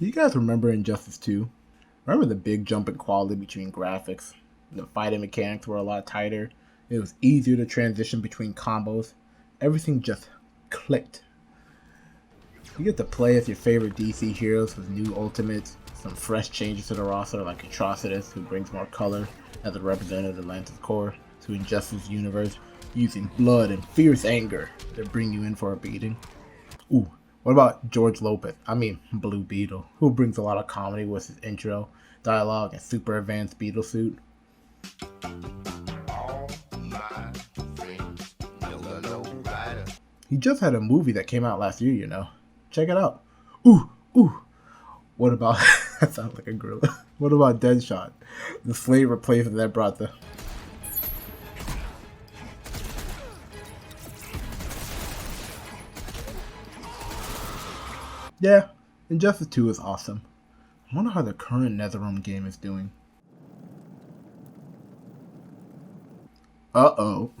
Do you guys remember Injustice 2? Remember the big jump in quality between graphics? The fighting mechanics were a lot tighter. It was easier to transition between combos. Everything just clicked. You get to play as your favorite DC heroes with new ultimates, some fresh changes to the roster like Atrocitus, who brings more color as a representative of Atlantis Core to Injustice universe, using blood and fierce anger to bring you in for a beating. Ooh, what about George Lopez? I mean, Blue Beetle, who brings a lot of comedy with his intro, dialogue, and super advanced Beetle suit. He just had a movie that came out last year, you know. Check it out. Ooh, ooh. What about, that sounds like a gorilla. What about Deadshot? The slave replacement that brought the... Yeah, Injustice 2 is awesome. I wonder how the current Nether Realm game is doing. Uh-oh.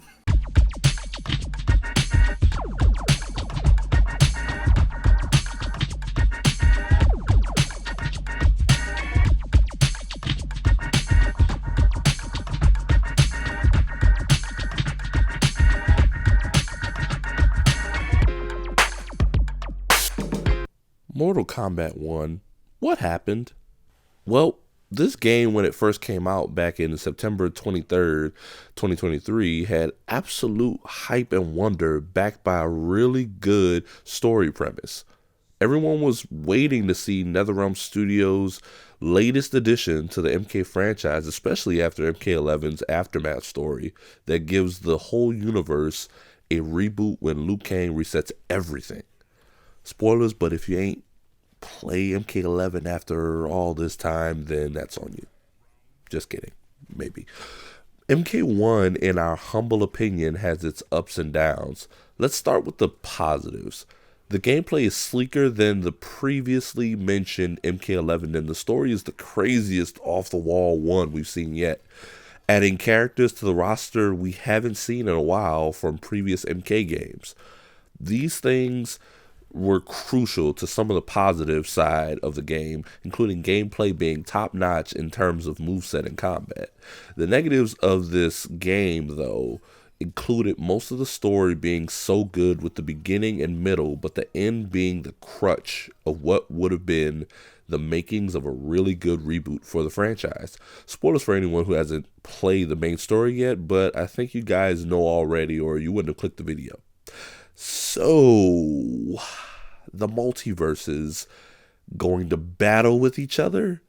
Mortal Kombat 1. What happened? Well, this game, when it first came out back in September 23rd, 2023, had absolute hype and wonder backed by a really good story premise. Everyone was waiting to see NetherRealm Studios' latest addition to the MK franchise, especially after MK11's Aftermath story that gives the whole universe a reboot when Liu Kang resets everything. Spoilers, but if you ain't play MK11 after all this time, then that's on you. Just kidding. Maybe. MK1, in our humble opinion, has its ups and downs. Let's start with the positives. The gameplay is sleeker than the previously mentioned MK11, and the story is the craziest off-the-wall one we've seen yet, adding characters to the roster we haven't seen in a while from previous MK games. These things were crucial to some of the positive side of the game, including gameplay being top-notch in terms of moveset and combat. The negatives of this game, though, included most of the story being so good with the beginning and middle, but the end being the crutch of what would have been the makings of a really good reboot for the franchise. Spoilers for anyone who hasn't played the main story yet, but I think you guys know already or you wouldn't have clicked the video. So, the multiverses going to battle with each other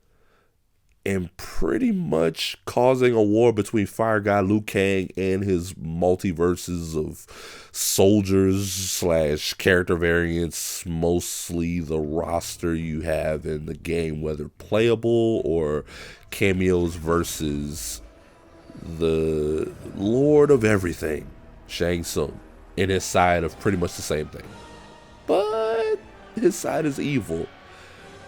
and pretty much causing a war between Fire God Liu Kang and his multiverses of soldiers / character variants, mostly the roster you have in the game, whether playable or cameos versus the Lord of Everything, Shang Tsung, in his side of pretty much the same thing. But his side is evil.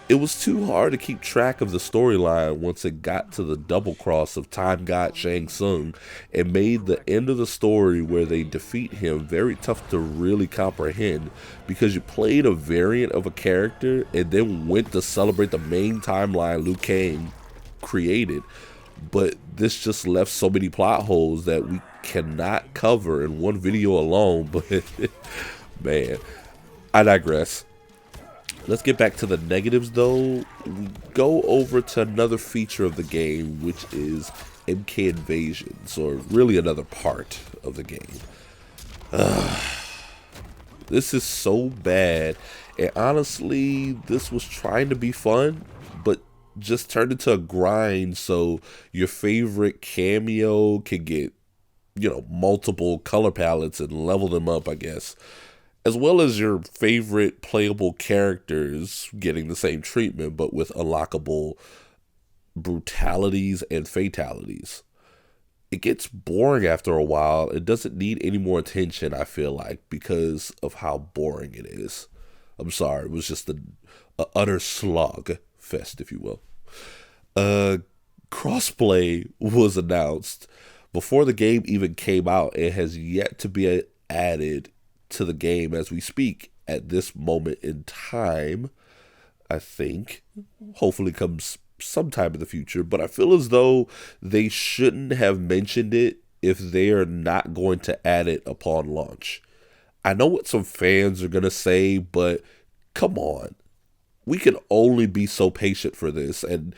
It was too hard to keep track of the storyline once it got to the double cross of Time God Shang Tsung and made the end of the story where they defeat him very tough to really comprehend, because you played a variant of a character and then went to celebrate the main timeline Liu Kang created. But this just left so many plot holes that we cannot cover in one video alone. But man, I digress. Let's get back to the negatives, though. We go over to another feature of the game, which is MK invasions, or really another part of the game. This is so bad, and honestly, this was trying to be fun, but just turned into a grind so your favorite cameo can get, multiple color palettes and level them up, I guess, as well as your favorite playable characters getting the same treatment, but with unlockable brutalities and fatalities. It gets boring after a while. It doesn't need any more attention, I feel like, because of how boring it is. I'm sorry, it was just a utter slog fest, if you will. Crossplay was announced before the game even came out and has yet to be added to the game as we speak at this moment in time. I think. Hopefully comes sometime in the future, but I feel as though they shouldn't have mentioned it if they are not going to add it upon launch. I know what some fans are going to say, but come on. We can only be so patient for this. And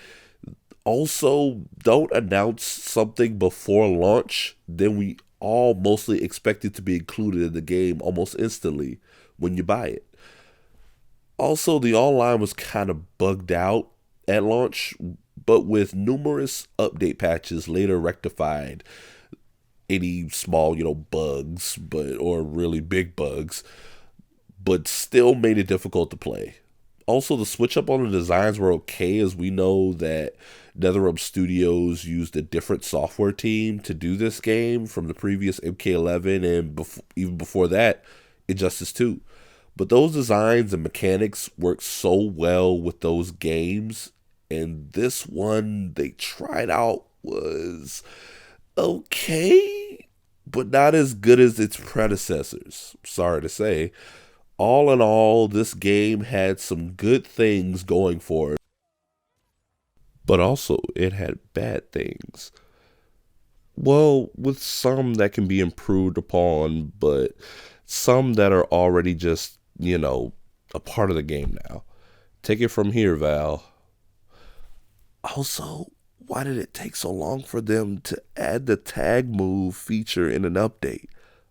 also, don't announce something before launch, then we all mostly expect it to be included in the game almost instantly when you buy it. Also, the online was kind of bugged out at launch, but with numerous update patches later rectified any small, bugs, but or really big bugs, but still made it difficult to play. Also, the switch up on the designs were okay, as we know that NetherRealm Studios used a different software team to do this game from the previous MK11 and even before that, Injustice 2. But those designs and mechanics work so well with those games, and this one they tried out was okay, but not as good as its predecessors. Sorry to say. All in all, this game had some good things going for it, but also it had bad things. Well, with some that can be improved upon, but some that are already just, a part of the game now. Take it from here, Val. Also, why did it take so long for them to add the tag move feature in an update?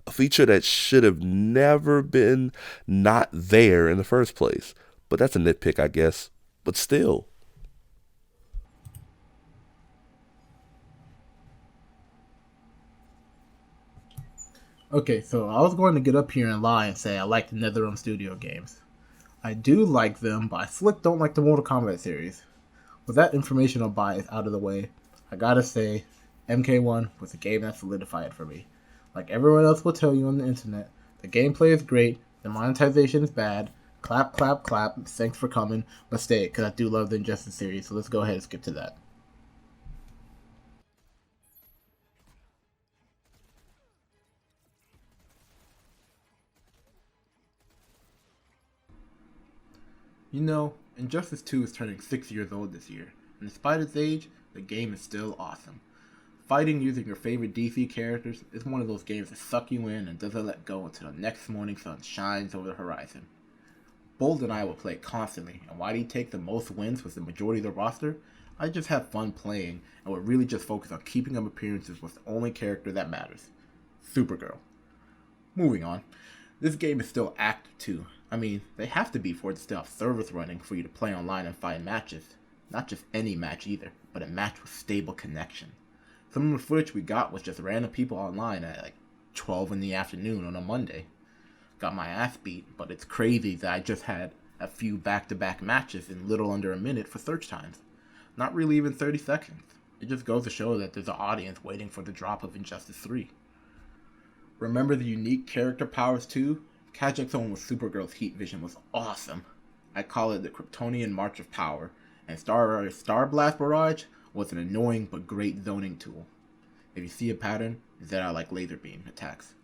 A feature that should have never been not there in the first place. But that's a nitpick, I guess. But still. Okay, so I was going to get up here and lie and say I like the NetherRealm Studio games. I do like them, but I slick don't like the Mortal Kombat series. With that informational bias out of the way, I gotta say, MK1 was a game that solidified for me. Like everyone else will tell you on the internet, the gameplay is great, the monetization is bad. Clap, clap, clap. Thanks for coming. But stay, because I do love the Injustice series, so let's go ahead and skip to that. You know, Injustice 2 is turning 6 years old this year, and despite its age, the game is still awesome. Fighting using your favorite DC characters is one of those games that suck you in and doesn't let go until the next morning sun shines over the horizon. Bold and I will play constantly, and why do you take the most wins with the majority of the roster? I just have fun playing and would really just focus on keeping up appearances with the only character that matters, Supergirl. Moving on. This game is still active too. I mean, they have to be for it to still have servers running for you to play online and find matches. Not just any match either, but a match with stable connection. Some of the footage we got was just random people online at like 12 in the afternoon on a Monday. Got my ass beat, but it's crazy that I just had a few back-to-back matches in little under a minute for search times. Not really even 30 seconds. It just goes to show that there's an audience waiting for the drop of Injustice 3. Remember the unique character powers too? Catching someone with Supergirl's heat vision was awesome. I call it the Kryptonian March of Power, and Star Blast Barrage was an annoying but great zoning tool. If you see a pattern, that are like laser beam attacks.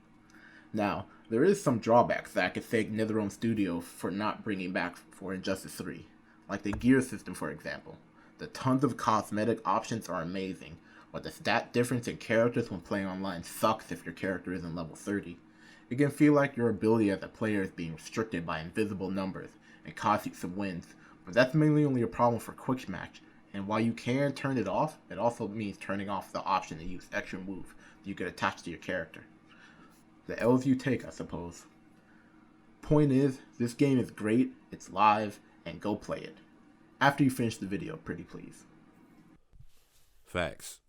Now, there is some drawbacks that I could thank NetherRealm Studio for not bringing back for Injustice 3, like the gear system for example. The tons of cosmetic options are amazing, but the stat difference in characters when playing online sucks if your character isn't level 30. It can feel like your ability as a player is being restricted by invisible numbers and cost you some wins, but that's mainly only a problem for quick match. And while you can turn it off, it also means turning off the option to use extra moves you could attach to your character. The L's you take, I suppose. Point is, this game is great, it's live, and go play it. After you finish the video, pretty please. Facts.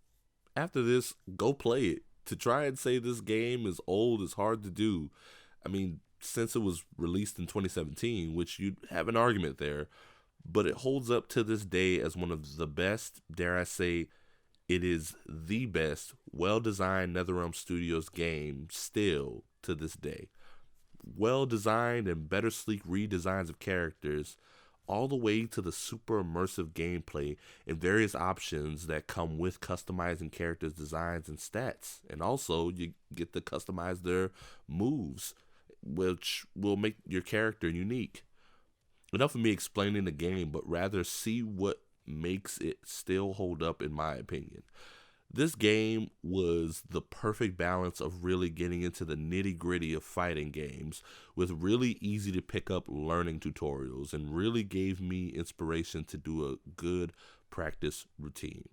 After this, go play it. To try and say this game is old is hard to do. I mean, since it was released in 2017, which you'd have an argument there, but it holds up to this day as one of the best, dare I say, it is the best, well designed NetherRealm Studios game still to this day. Well designed and better sleek redesigns of characters, all the way to the super immersive gameplay and various options that come with customizing characters' designs and stats. And also, you get to customize their moves, which will make your character unique. enough of me explaining the game, but rather see what makes it still hold up, in my opinion. This game was the perfect balance of really getting into the nitty gritty of fighting games with really easy to pick up learning tutorials, and really gave me inspiration to do a good practice routine.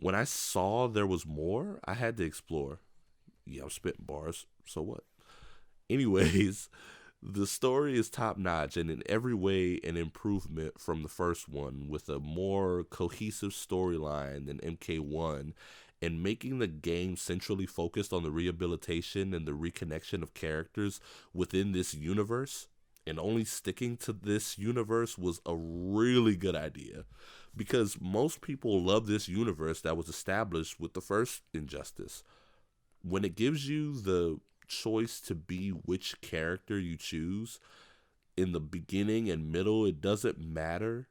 When I saw there was more, I had to explore. Yeah, I'm spitting bars, so what? Anyways, the story is top notch and in every way an improvement from the first one, with a more cohesive storyline than MK1, and making the game centrally focused on the rehabilitation and the reconnection of characters within this universe. And only sticking to this universe was a really good idea, because most people love this universe that was established with the first Injustice. When it gives you the choice to be which character you choose in the beginning and middle, it doesn't matter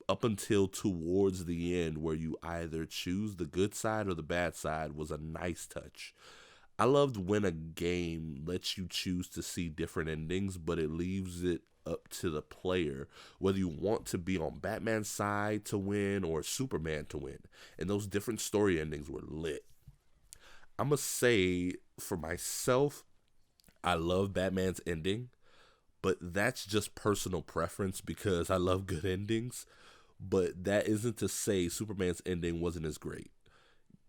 up until towards the end, where you either choose the good side or the bad side, was a nice touch. I loved when a game lets you choose to see different endings, but it leaves it up to the player whether you want to be on Batman's side to win or Superman to win. And those different story endings were lit. I must say, for myself, I love Batman's ending, but that's just personal preference because I love good endings. But that isn't to say Superman's ending wasn't as great.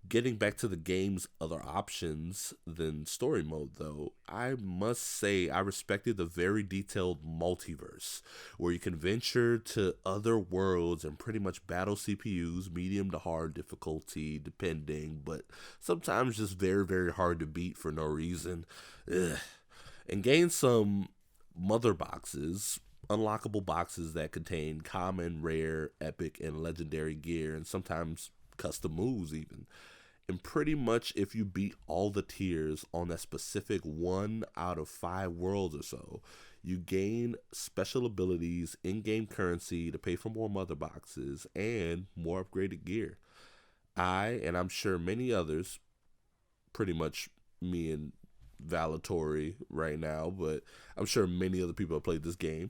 Getting back to the game's other options than story mode, though, I must say I respected the very detailed multiverse, where you can venture to other worlds and pretty much battle CPUs, medium to hard difficulty, depending, but sometimes just very, very hard to beat for no reason. Ugh. And gain some mother boxes, unlockable boxes that contain common, rare, epic, and legendary gear, and sometimes custom moves, even. And pretty much, if you beat all the tiers on that specific 1 out of 5 worlds or so, you gain special abilities, in game currency to pay for more mother boxes, and more upgraded gear. And I'm sure many others, pretty much me and Valatory right now, but I'm sure many other people have played this game,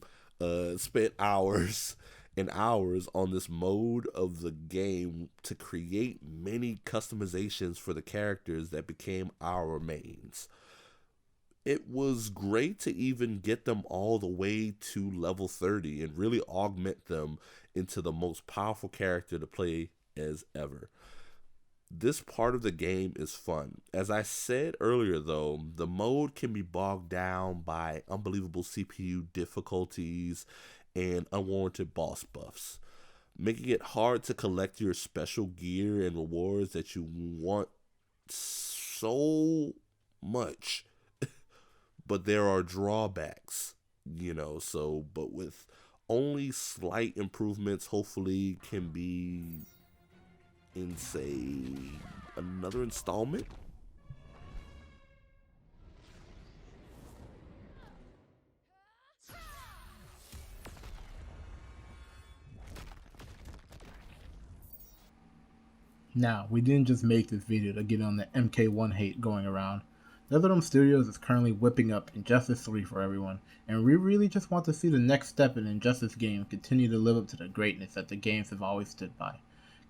spent hours and hours on this mode of the game to create many customizations for the characters that became our mains. It was great to even get them all the way to level 30 and really augment them into the most powerful character to play as ever. This part of the game is fun. As I said earlier, though, the mode can be bogged down by unbelievable CPU difficulties and unwarranted boss buffs, making it hard to collect your special gear and rewards that you want so much. But there are drawbacks, but with only slight improvements, hopefully can be in, say, another installment. Now, we didn't just make this video to get on the MK1 hate going around. NetherRealm Studios is currently whipping up Injustice 3 for everyone, and we really just want to see the next step in Injustice game continue to live up to the greatness that the games have always stood by.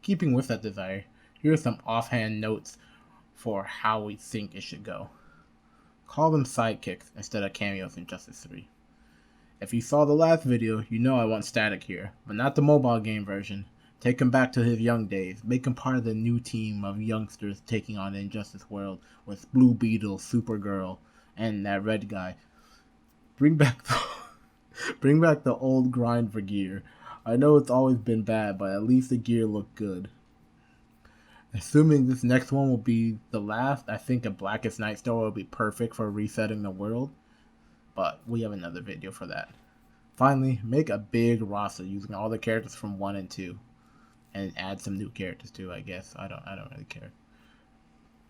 Keeping with that desire, here are some offhand notes for how we think it should go. Call them sidekicks instead of cameos in Injustice 3. If you saw the last video, you know I want Static here, but not the mobile game version. Take him back to his young days. Make him part of the new team of youngsters taking on the Injustice world with Blue Beetle, Supergirl, and that red guy. Bring back the bring back the old grind for gear. I know it's always been bad, but at least the gear looked good. Assuming this next one will be the last, I think a Blackest Night store will be perfect for resetting the world, but we have another video for that. Finally, make a big roster using all the characters from 1 and 2. And add some new characters too, I guess. I don't really care.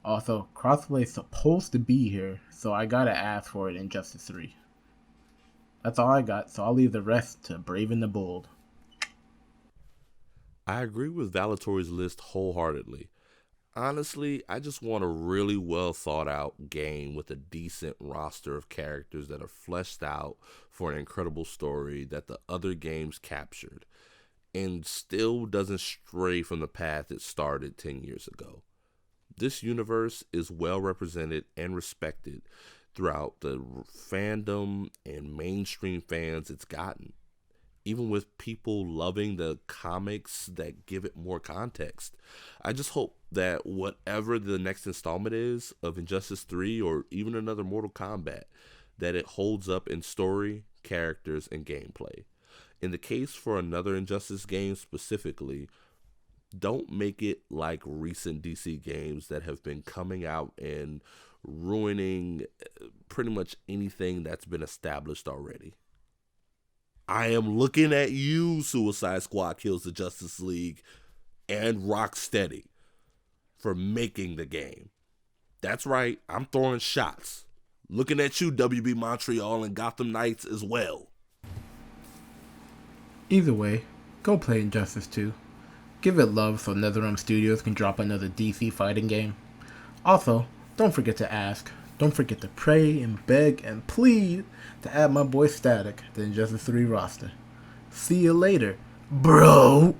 Also, crossplay is supposed to be here, so I gotta ask for it in Justice 3. That's all I got, so I'll leave the rest to Brave and the Bold. I agree with Valatory's list wholeheartedly. Honestly, I just want a really well thought out game with a decent roster of characters that are fleshed out for an incredible story that the other games captured and still doesn't stray from the path it started 10 years ago. This universe is well represented and respected throughout the fandom and mainstream fans it's gotten, even with people loving the comics that give it more context. I just hope that whatever the next installment is of Injustice 3 or even another Mortal Kombat, that it holds up in story, characters, and gameplay. In the case for another Injustice game specifically, don't make it like recent DC games that have been coming out and ruining pretty much anything that's been established already. I am looking at you, Suicide Squad Kills the Justice League, and Rocksteady for making the game. That's right, I'm throwing shots. Looking at you, WB Montreal and Gotham Knights as well. Either way, go play Injustice 2. Give it love so Nether Realm Studios can drop another DC fighting game. Also, don't forget to ask, don't forget to pray and beg and plead to add my boy Static to the Injustice 3 roster. See you later, bro!